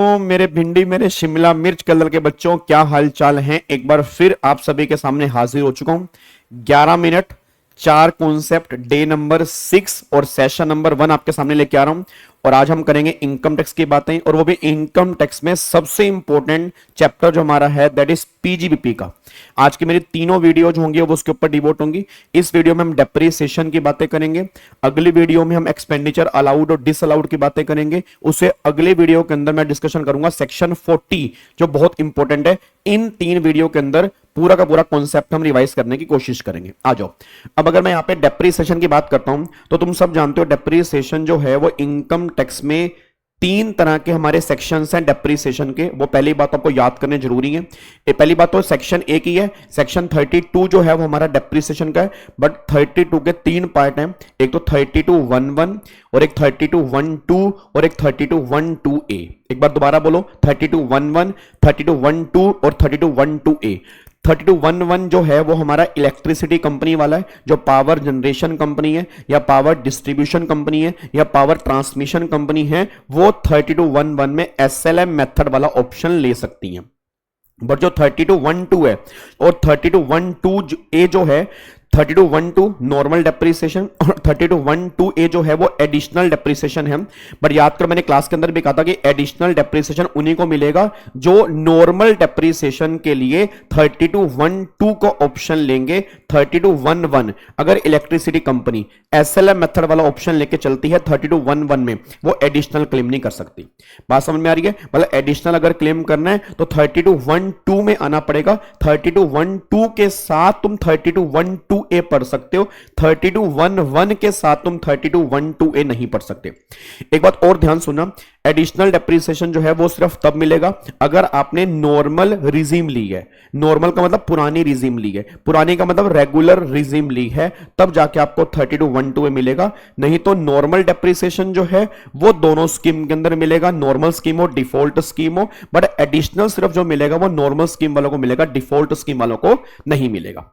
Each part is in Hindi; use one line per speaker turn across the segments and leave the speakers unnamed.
मेरे भिंडी मेरे शिमला मिर्च कलर के बच्चों, क्या हाल चाल हैं। एक बार फिर आप सभी के सामने हाजिर हो चुका हूं। 11 मिनट 4 कॉन्सेप्ट, डे नंबर 6 और सेशन नंबर 1 आपके सामने लेके आ रहा हूं। और आज हम करेंगे इनकम टैक्स की बातें, और वो भी इनकम टैक्स में सबसे इंपॉर्टेंट चैप्टर जो हमारा है दैट इज पीजीबीपी का। आज की मेरी तीनों वीडियो जो होंगी वो उसके ऊपर डिवोट होंगी। इस वीडियो में हम डेप्रिसिएशन की बातें करेंगे, अगली वीडियो में हम एक्सपेंडिचर अलाउड और डिसअलाउड की बातें करेंगे, उसे अगले वीडियो के अंदर मैं डिस्कशन करूंगा सेक्शन 40 जो बहुत इंपॉर्टेंट है। इन 3 वीडियो के अंदर पूरा का पूरा कॉन्सेप्ट हम रिवाइज करने की कोशिश करेंगे। आ जाओ। अब अगर मैं यहां पे डेप्रिसिएशन की बात करता हूं तो तुम सब जानते हो डेप्रिसिएशन जो है वो इनकम टैक्स में 3 तरह के हमारे सेक्शंस हैं डेप्रिसिएशन के। वो पहली बात आपको याद करने जरूरी है। ये पहली बात तो सेक्शन 1 ही है। सेक्शन 32 जो है वो हमारा डेप्रिसिएशन का है, बट 32 के 3 पार्ट हैं। एक तो 32(1)(1) और एक 32(1)(2) और एक 32(1)(2)(a। एक बार दोबारा बोलो, 32(1)(1), 32(1)(2) और 32(1)(2)(a। 32(1)(1) जो है वो हमारा इलेक्ट्रिसिटी कंपनी वाला है, जो पावर जनरेशन कंपनी है या पावर डिस्ट्रीब्यूशन कंपनी है या पावर ट्रांसमिशन कंपनी है, वो 32(1)(1) में एसएलएम मेथड वाला ऑप्शन ले सकती है। बट जो 32(1)(2) है और 32(1)(2)(a जो है, 32(1)(2) नॉर्मल डेप्रिसिएशन और 32(1)(2)(a जो है वो एडिशनल डेप्रिसिएशन है। बट याद कर, मैंने क्लास के अंदर भी कहा था कि एडिशनल डेप्रिसिएशन उन्हीं को मिलेगा जो नॉर्मल डेप्रिसिएशन के लिए 32(1)(2) को ऑप्शन लेंगे। 32(1)(1) अगर इलेक्ट्रिसिटी कंपनी एसएलएम मेथड वाला ऑप्शन लेके चलती है 32(1)(1) में, वो एडिशनल क्लेम नहीं कर सकती। बात समझ में आ रही है? मतलब एडिशनल अगर क्लेम करना है तो 32(1)(2) में आना पड़ेगा। 32(1)(2) के साथ तुम 32(1)(2)(a पढ़ सकते हो, 32(1)(1) के साथ तुम 32(1)(2)(a नहीं पढ़ सकते। एक बात और ध्यान सुनना, एडिशनल डेप्रिसिएशन जो है वो सिर्फ तब मिलेगा अगर आपने नॉर्मल रिजीम ली है। नॉर्मल का मतलब पुरानी रिजीम ली है, पुरानी का मतलब रेगुलर रिजीम ली है, तब जाके आपको 32(1)(2)(a मिलेगा। नहीं तो नॉर्मल डेप्रिसिएशन जो है वो दोनों स्कीम के अंदर मिलेगा, नॉर्मल स्कीम हो डिफॉल्ट स्कीम हो। बट एडिशनल सिर्फ जो मिलेगा वो नॉर्मल स्कीम वालों को मिलेगा, डिफॉल्ट स्कीम वालों को नहीं मिलेगा।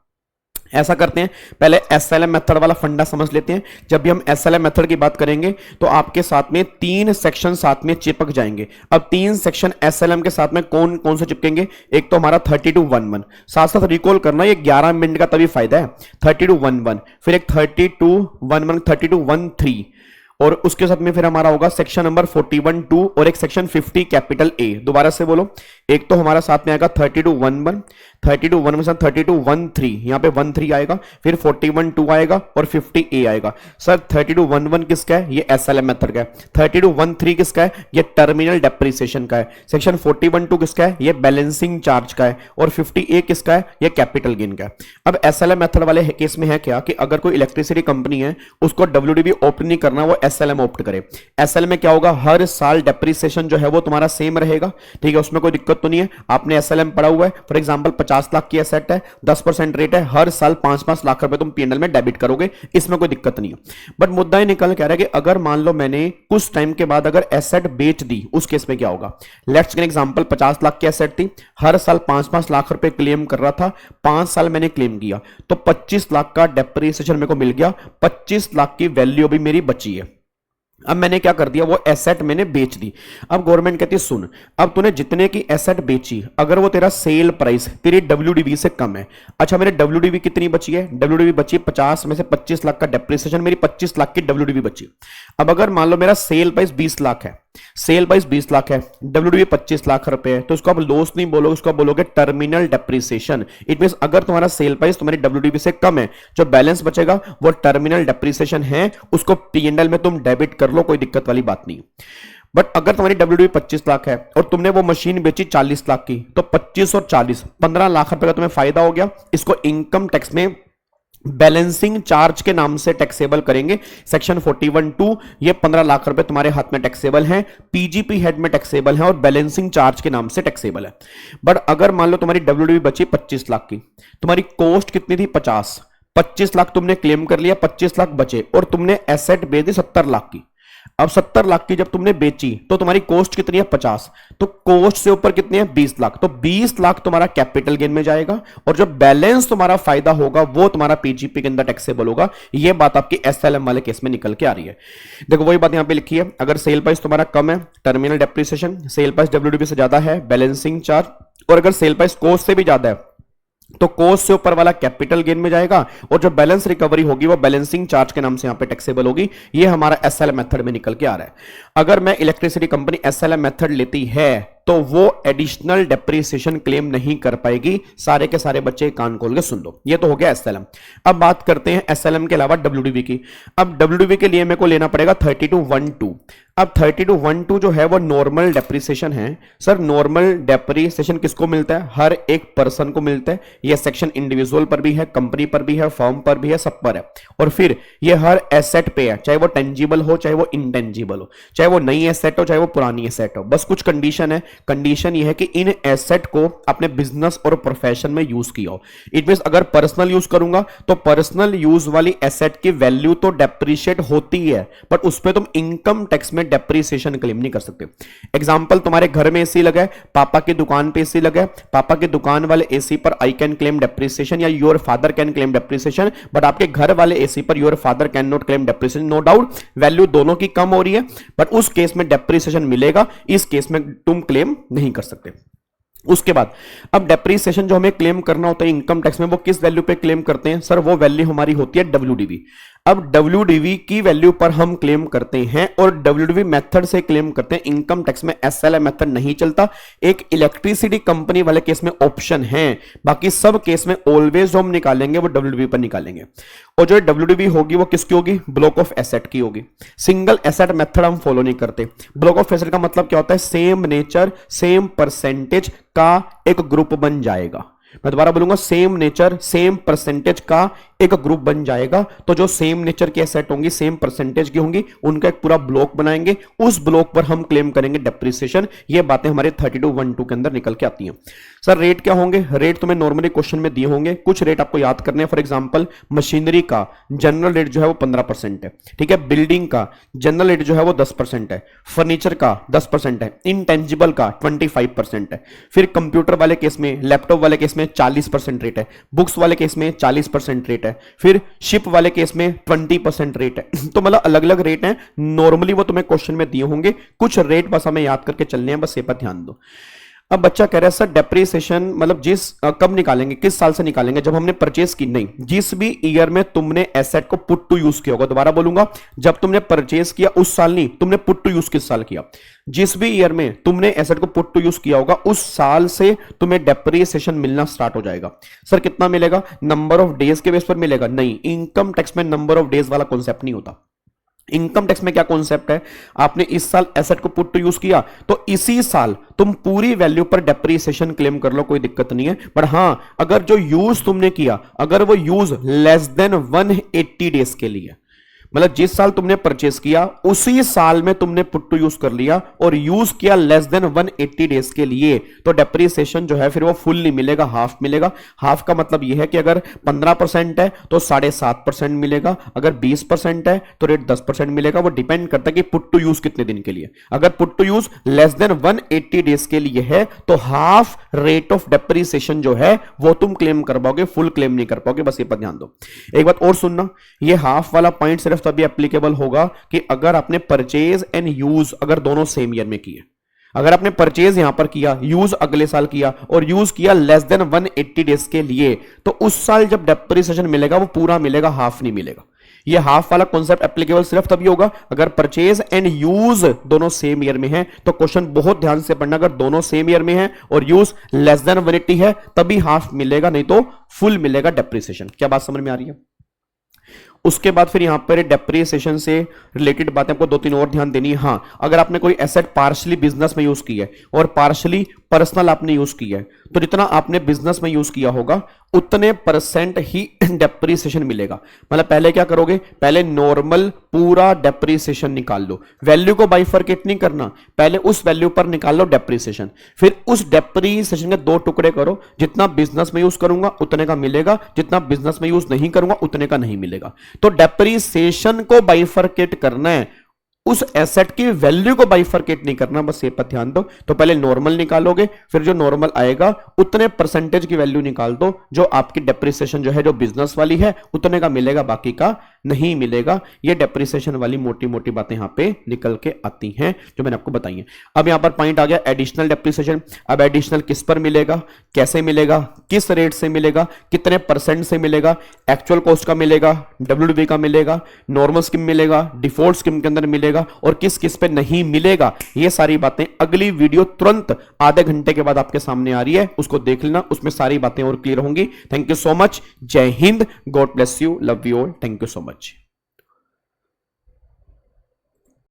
ऐसा करते हैं, पहले एसएलएम मेथड वाला फंडा समझ लेते हैं। जब भी हम एसएलएम मेथड की बात करेंगे तो आपके साथ में 3 सेक्शन साथ में चिपक जाएंगे। अब 3 सेक्शन एसएलएम के साथ में कौन कौन से चिपकेंगे? एक तो हमारा 32(1)(1), साथ साथ रिकॉल करना, ये 11 मिनट का तभी फायदा है। 32(1)(1), फिर एक 32(1)(1), 32(1)(3 और उसके साथ में फिर हमारा होगा सेक्शन नंबर 41(2) और एक सेक्शन 50 कैपिटल ए। दोबारा से बोलो, एक तो हमारा साथ में आएगा 32(1)(1), 32(1) में साथ 32(1)(3), यहां पे 1(3) आएगा, फिर 41(2) आएगा और 50A आएगा। सर 32(1)(1) किसका है? ये एसएलएम मेथड का है। 32(1)(3) किसका है? ये टर्मिनल डेप्रिसिएशन का है। सेक्शन 41(2) किसका है? ये बैलेंसिंग चार्ज का है। और 50A किसका है? ये कैपिटल गेन का है। अब एसएलएम मेथड वाले केस में है क्या कि अगर कोई इलेक्ट्रिसिटी कंपनी है उसको डब्ल्यूडीबी ऑप्ट नहीं करना, वो एसएलएम ऑप्ट करे। एसएलएम में क्या होगा? हर साल डेप्रिसिएशन जो है वो तुम्हारा सेम रहेगा, ठीक है, उसमें कोई दिक्कत तो नहीं है। आपने एसएलएम पढ़ा हुआ है, फॉर एग्जांपल 50 लाख की एसेट है, 10% रेट है, हर साल 5-5 लाख रुपए तुम पीएनएल में डेबिट करोगे, इसमें कोई दिक्कत नहीं है। बट मुद्दा ही निकल कह रहा है कि अगर मान लो मैंने कुछ टाइम के बाद अगर एसेट बेच दी, उस केस में क्या होगा? लेट्स टेक एग्जांपल, 50 लाख की एसेट थी, हर साल 5-5 लाख रुपए क्लेम कर रहा था, 5 साल मैंने क्लेम किया तो 25 लाख का डेप्रिसिएशन मेरे को मिल गया, 25 लाख की वैल्यू भी मेरी बची है। अब मैंने क्या कर दिया, वो एसेट मैंने बेच दी। अब गवर्नमेंट कहती है सुन, अब तूने जितने की एसेट बेची, अगर वो तेरा सेल प्राइस तेरी डब्ल्यूडीवी से कम है, अच्छा मेरे डब्ल्यूडीवी कितनी बची है? डब्ल्यूडीवी बची 50 में से 25 लाख का डेप्रिसिएशन, मेरी 25 लाख की डब्ल्यूडीवी बची। अब अगर मान लो मेरा सेल प्राइस 20 लाख है, सेल प्राइस 20 लाख है, डब्ल्यूडीवी 25 लाख रुपए है, तो उसको आप लॉस नहीं बोलोगे, उसको बोलोगे टर्मिनल डेप्रिसिएशन। इट मींस अगर तुम्हारा सेल प्राइस तुम्हारी डब्ल्यूडीवी से कम है, जो बैलेंस बचेगा वो टर्मिनल डेप्रिसिएशन है, उसको पीएनएल में तुम डेबिट कर लो, कोई दिक्कत वाली बात नहीं। बट अगर तुम्हारी डब्ल्यूडीवी 25 लाख है और तुमने वो मशीन बेची 40 लाख की, तो 25 और 40 15 लाख रुपए का तुम्हें फायदा हो गया। इसको इनकम टैक्स में बैलेंसिंग चार्ज के नाम से टैक्सेबल करेंगे। सेक्शन 41(2), ये 15 लाख रुपए तुम्हारे हाथ में टैक्सेबल हैं, पीजीपी हेड में टैक्सेबल है और बैलेंसिंग चार्ज के नाम से टैक्सेबल है। बट अगर मान लो तुम्हारी डब्ल्यूडीवी बची 25 लाख की, तुम्हारी कॉस्ट कितनी थी? 50, 25 लाख तुमने क्लेम कर लिया, 25 लाख बचे और तुमने एसेट बेच दी 70 लाख की। अब 70 लाख की जब तुमने बेची तो तुम्हारी कॉस्ट कितनी है 50, तो कॉस्ट से ऊपर कितनी है 20 लाख, तो 20 लाख तुम्हारा कैपिटल गेन में जाएगा और जो बैलेंस तुम्हारा फायदा होगा वो तुम्हारा पीजीपी के अंदर टैक्सेबल होगा। ये बात आपकी एसएलएम वाले केस में निकल के आ रही है। देखो वही बात यहां पे लिखी है, अगर सेल प्राइस तुम्हारा कम है terminal depreciation, sale price WDV से ज्यादा है बैलेंसिंग चार्ज, और अगर सेल प्राइस कॉस्ट से भी ज्यादा है तो कॉस्ट से ऊपर वाला कैपिटल गेन में जाएगा और जो बैलेंस रिकवरी होगी वो बैलेंसिंग चार्ज के नाम से यहां पे टैक्सेबल होगी। ये हमारा एसएलएम मेथड में निकल के आ रहा है। अगर मैं इलेक्ट्रिसिटी कंपनी एसएलएम मेथड लेती है तो वो एडिशनल डेप्रिसिएशन क्लेम नहीं कर पाएगी। सारे के सारे बच्चे कान खोल के सुन लो, ये तो हो गया एसएलएम। अब बात करते हैं एसएलएम के अलावा डब्ल्यूडीवी की। अब डब्ल्यूडीवी के लिए मेरे को लेना पड़ेगा 3212। अब 3212 जो है वो नॉर्मल डेप्रिसिएशन है। सर नॉर्मल डेप्रिसिएशन किसको मिलता है? हर एक पर्सन को मिलता है। ये सेक्शन इंडिविजुअल पर भी है, कंपनी पर भी है, फर्म पर भी है, सब पर है। और फिर ये हर एसेट पे है, चाहे वो टेंजिबल हो चाहे वो इंटेंजिबल हो, चाहे वो नई एसेट हो चाहे वो पुरानी एसेट हो। बस कुछ कंडीशन है। कंडीशन ये है कि इन एसेट को अपने बिजनेस और प्रोफेशन में यूज किया हो। इट मींस अगर पर्सनल यूज करूंगा तो पर्सनल यूज वाली एसेट की वैल्यू तो डेप्रिशिएट होती है, बट उस पर तुम इनकम टैक्स में डेप्रिसिएशन क्लेम नहीं कर सकते। एग्जांपल, तुम्हारे घर में एसी लगा है, पापा की दुकान पे एसी लगा है, पापा की दुकान वाले एसी पर आई कैन क्लेम डेप्रिसिएशन या your father can claim depreciation, but आपके घर वाले एसी पर your father can not claim depreciation. No doubt value दोनों की कम हो रही है, बट उस केस में डेप्रिसिएशन मिलेगा, इस केस में तुम क्लेम नहीं कर सकते। उसके बाद अब डेप्रिसिएशन जो हमें क्लेम करना होता है इनकम टैक्स में, वो किस वैल्यू पे क्लेम करते हैं? सर वो वैल्यू हमारी होती है डब्ल्यूडीवी। अब डब्ल्यूडीवी की वैल्यू पर हम क्लेम करते हैं और डब्ल्यूडीवी मेथड से क्लेम करते हैं। इनकम टैक्स में एसएलएम मेथड नहीं चलता। एक इलेक्ट्रिसिटी कंपनी वाले केस में ऑप्शन है, बाकी सब केस में ऑलवेज हम निकालेंगे वो डब्ल्यूडीवी पर निकालेंगे। और जो डब्ल्यूडीवी होगी वो किसकी होगी? ब्लॉक ऑफ एसेट की होगी। सिंगल एसेट मेथड हम फॉलो नहीं करते। ब्लॉक ऑफ एसेट का मतलब क्या होता है? सेम नेचर सेम परसेंटेज का एक ग्रुप बन जाएगा। मैं दोबारा बोलूंगा, सेम नेचर सेम परसेंटेज का एक ग्रुप बन जाएगा। तो जो सेम नेचर की एसेट होंगी सेम परसेंटेज की होंगी, उनका एक पूरा ब्लॉक बनाएंगे, उस ब्लॉक पर हम क्लेम करेंगे डेप्रिसिएशन। ये बातें हमारे 3212 के अंदर निकल के आती हैं। सर रेट क्या होंगे? रेट तुम्हें नॉर्मली क्वेश्चन में दिए होंगे, कुछ रेट आपको याद करने हैं। फॉर एग्जांपल मशीनरी का जनरल रेट जो है वो 15% है, ठीक है। बिल्डिंग का जनरल रेट जो है वो 10% है, फर्नीचर का 10% है, इंटेंजिबल का 25% है। फिर कंप्यूटर वाले केस में, लैपटॉप वाले केस में 40% रेट है, बुक्स वाले केस में 40% रेट है, फिर शिप वाले केस में 20% रेट है। तो मतलब अलग अलग रेट हैं। नॉर्मली वो तुम्हें क्वेश्चन में दिए होंगे, कुछ रेट बस हमें याद करके चलने हैं, बस ये पर ध्यान दो। अब बच्चा कह रहा है सर डेप्रिसिएशन मतलब कब निकालेंगे, किस साल से निकालेंगे? जब हमने परचेस की। नहीं, जिस भी ईयर में तुमने एसेट को पुट टू यूज किया होगा। दोबारा बोलूंगा, जब तुमने परचेस किया उस साल नहीं, तुमने पुट टू यूज किस साल किया? जिस भी ईयर में तुमने एसेट को पुट टू यूज किया होगा उस साल से तुम्हें डेप्रिसिएशन मिलना स्टार्ट हो जाएगा। सर कितना मिलेगा? नंबर ऑफ डेज के बेस पर मिलेगा? नहीं, इनकम टैक्स में नंबर ऑफ डेज वाला कॉन्सेप्ट नहीं होता। इनकम टैक्स में क्या कॉन्सेप्ट है? आपने इस साल एसेट को पुट टू यूज किया तो इसी साल तुम पूरी वैल्यू पर डेप्रिसिएशन क्लेम कर लो, कोई दिक्कत नहीं है। पर हां, अगर जो यूज तुमने किया अगर वो यूज लेस देन 180 डेज के लिए, मतलब जिस साल तुमने परचेस किया उसी साल में तुमने पुट टू यूज कर लिया और यूज किया लेस देन 180 डेज के लिए, तो डेप्रिसिएशन जो है फिर वो फुल नहीं मिलेगा, हाफ मिलेगा। हाफ का मतलब यह है कि अगर 15% है तो 7.5% मिलेगा, अगर 20% है तो रेट 10% मिलेगा। वो डिपेंड करता है कि पुट टू यूज कितने दिन के लिए। अगर put to use less than 180 days के लिए है तो हाफ रेट ऑफ डेप्रिसिएशन जो है वो तुम क्लेम कर पाओगे, फुल क्लेम नहीं कर पाओगे। बस ये पर ध्यान दो। एक बात और सुनना, ये हाफ वाला पॉइंट सिर्फ तभी एप्लीकेबल होगा कि अगर आपने परचेज एंड यूज अगर दोनों सेम ईयर में किए। अगर आपने परचेज यहां पर किया, यूज अगले साल किया और यूज किया लेस देन 180 डेज के लिए, तो उस साल जब डेप्रिसिएशन मिलेगा वो पूरा मिलेगा, हाफ नहीं मिलेगा। ये हाफ वाला कॉन्सेप्ट एप्लीकेबल सिर्फ तभी होगा अगर परचेज एंड यूज दोनों सेम ईयर में है। तो क्वेश्चन बहुत ध्यान से पढ़ना, अगर दोनों सेम ईयर में है और यूज लेस देन 180 है तभी हाफ मिलेगा, नहीं तो फुल मिलेगा डेप्रिसिएशन। क्या बात समझ में आ रही है? उसके बाद फिर यहां पर डेप्रिसिएशन से रिलेटेड बातें आपको 2-3 और ध्यान देनी है। हां, अगर आपने कोई एसेट पार्शली बिजनेस में यूज की है और पार्शली पर्सनल आपने यूज किया है, तो जितना आपने बिजनेस में यूज किया होगा उतने % ही डेप्रिसिएशन मिलेगा। मतलब पहले क्या करोगे? पहले नॉर्मल पूरा डेप्रिसिएशन निकाल लो, वैल्यू को बाइफरकेट नहीं करना, पहले उस वैल्यू पर निकाल लो डेप्रिसिएशन। फिर उस डेप्रिसिएशन के 2 टुकड़े करो, जितना बिजनेस में यूज करूंगा उतने का मिलेगा, जितना बिजनेस में यूज नहीं करूंगा उतने का नहीं मिलेगा। तो डेप्रिसिएशन को बाइफरकेट करना है, उस एसेट की वैल्यू को बाइफरकेट नहीं करना, बस ये पर ध्यान दो। तो पहले नॉर्मल निकालोगे, फिर जो नॉर्मल आएगा उतने परसेंटेज की वैल्यू निकाल दो, जो आपकी डेप्रिसिएशन जो है जो बिजनेस वाली है उतने का मिलेगा, बाकी का नहीं मिलेगा। ये डेप्रिसिएशन वाली मोटी मोटी बातें यहां पे निकल के आती हैं जो मैंने आपको बताई है। अब यहां पर पॉइंट आ गया एडिशनल डेप्रिसिएशन। अब एडिशनल किस पर मिलेगा, कैसे मिलेगा, किस रेट से मिलेगा, कितने परसेंट से मिलेगा, एक्चुअल कॉस्ट का मिलेगा, डब्ल्यूडीवी का मिलेगा, नॉर्मल स्कीम मिलेगा, डिफॉल्ट स्कीम के अंदर मिलेगा, और किस किस पे नहीं मिलेगा, ये सारी बातें अगली वीडियो तुरंत आधे घंटे के बाद आपके सामने आ रही है, उसको देख लेना, उसमें सारी बातें और क्लियर होंगी। थैंक यू सो मच, जय Hind, God bless you, love you all, thank you so much.